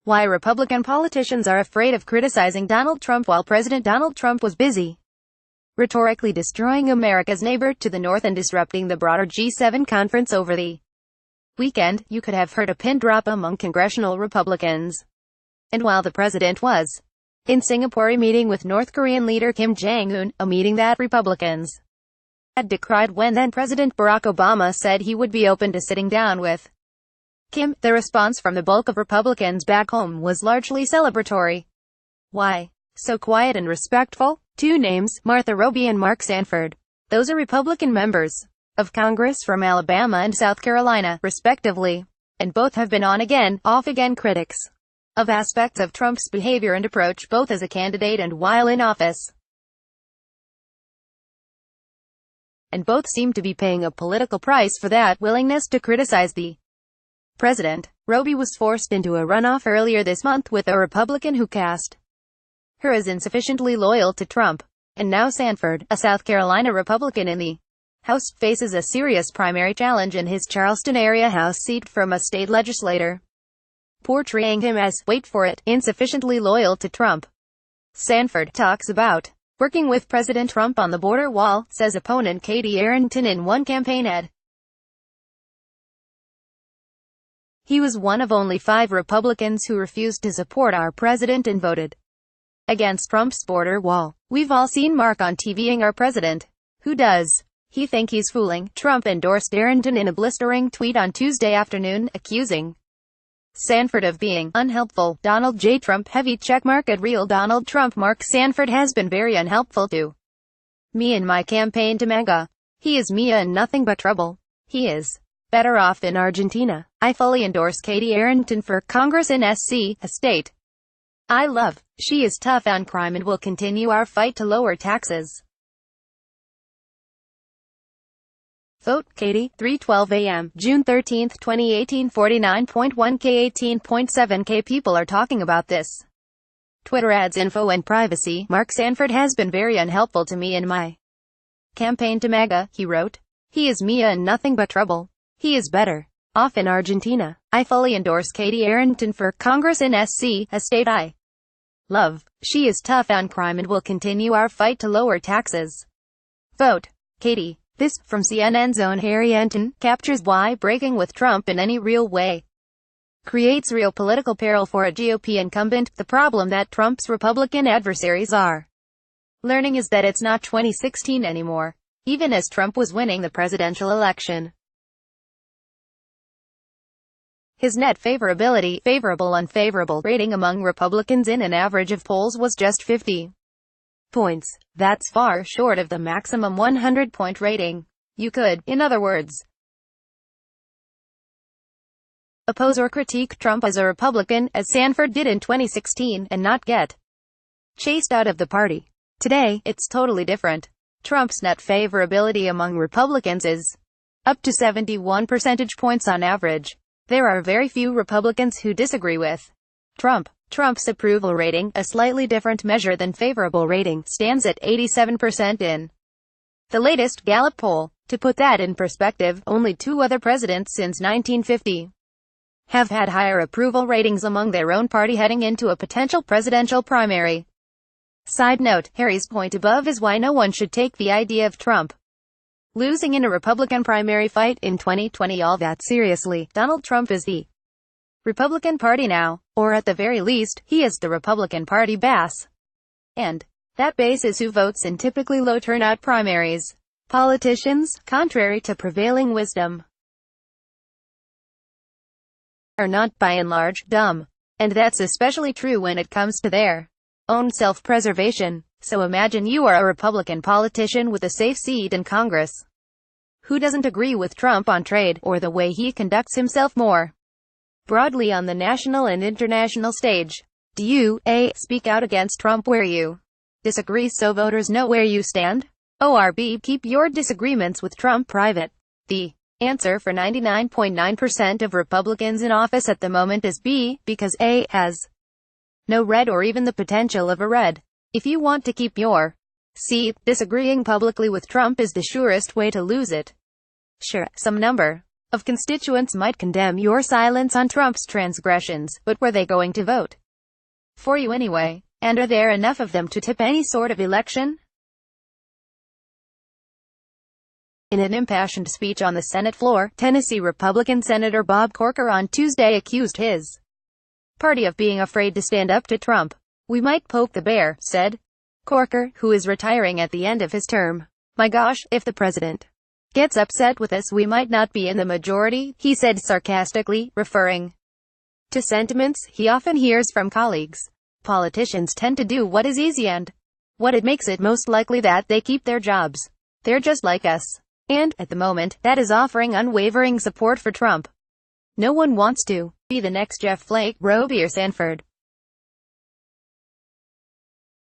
Why Republican politicians are afraid of criticizing Donald Trump while President Donald Trump was busy rhetorically destroying America's neighbor to the north and disrupting the broader G7 conference over the weekend. You could have heard a pin drop among congressional Republicans. And while the president was in Singapore meeting with North Korean leader Kim Jong-un, a meeting that Republicans had decried when then-President Barack Obama said he would be open to sitting down with Kim, the response from the bulk of Republicans back home was largely celebratory. Why so quiet and respectful? Two names, Martha Roby and Mark Sanford. Those are Republican members of Congress from Alabama and South Carolina, respectively. And both have been on-again, off-again critics of aspects of Trump's behavior and approach both as a candidate and while in office. And both seem to be paying a political price for that willingness to criticize the president. Roby was forced into a runoff earlier this month with a Republican who cast her as insufficiently loyal to Trump. And now Sanford, a South Carolina Republican in the House, faces a serious primary challenge in his Charleston area House seat from a state legislator, portraying him as, wait for it, insufficiently loyal to Trump. Sanford talks about working with President Trump on the border wall, says opponent Katie Arrington in one campaign ad. He was one of only 5 Republicans who refused to support our president and voted against Trump's border wall. We've all seen Mark on TVing our president. Who does he think he's fooling? Trump endorsed Arrington in a blistering tweet on Tuesday afternoon, accusing Sanford of being unhelpful. Donald J. Trump heavy checkmark at Real Donald Trump. Mark Sanford has been very unhelpful to me in my campaign to MAGA. He is Mia and nothing but trouble. He is better off in Argentina. I fully endorse Katie Arrington for Congress in SC, a state I love. She is tough on crime and will continue our fight to lower taxes. Vote, Katie, 3:12 a.m., June 13, 2018. 49.1 K, 18.7 K people are talking about this. Twitter ads info and privacy. Mark Sanford has been very unhelpful to me in my campaign to MAGA, he wrote. He is Mia and nothing but trouble. He is better off in Argentina. I fully endorse Katie Arrington for Congress in SC, a state I love. She is tough on crime and will continue our fight to lower taxes. Vote, Katie. This, from CNN's own Harry Enten, captures why breaking with Trump in any real way creates real political peril for a GOP incumbent. The problem that Trump's Republican adversaries are learning is that it's not 2016 anymore, even as Trump was winning the presidential election. His net favorability, favorable-unfavorable rating among Republicans in an average of polls was just 50 points. That's far short of the maximum 100-point rating you could, in other words, oppose or critique Trump as a Republican, as Sanford did in 2016, and not get chased out of the party. Today, it's totally different. Trump's net favorability among Republicans is up to 71 percentage points on average. There are very few Republicans who disagree with Trump. Trump's approval rating, a slightly different measure than favorable rating, stands at 87% in the latest Gallup poll. To put that in perspective, only 2 other presidents since 1950 have had higher approval ratings among their own party heading into a potential presidential primary. Side note, Harry's point above is why no one should take the idea of Trump losing in a Republican primary fight in 2020 all that seriously. Donald Trump is the Republican Party now, or at the very least, he is the Republican Party base. And that base is who votes in typically low turnout primaries. Politicians, contrary to prevailing wisdom, are not, by and large, dumb. And that's especially true when it comes to their own self-preservation. So imagine you are a Republican politician with a safe seat in Congress who doesn't agree with Trump on trade, or the way he conducts himself more broadly on the national and international stage. Do you, A, speak out against Trump where you disagree so voters know where you stand? Or B, keep your disagreements with Trump private? The answer for 99.9% of Republicans in office at the moment is B, because A has no red or even the potential of a red. If you want to keep your seat, disagreeing publicly with Trump is the surest way to lose it. Sure, some number of constituents might condemn your silence on Trump's transgressions, but were they going to vote for you anyway? And are there enough of them to tip any sort of election? In an impassioned speech on the Senate floor, Tennessee Republican Senator Bob Corker on Tuesday accused his party of being afraid to stand up to Trump. "We might poke the bear," said Corker, who is retiring at the end of his term. "My gosh, if the president gets upset with us, we might not be in the majority," he said sarcastically, referring to sentiments he often hears from colleagues. Politicians tend to do what is easy and what it makes it most likely that they keep their jobs. They're just like us. And, at the moment, that is offering unwavering support for Trump. No one wants to be the next Jeff Flake, Roby or Sanford.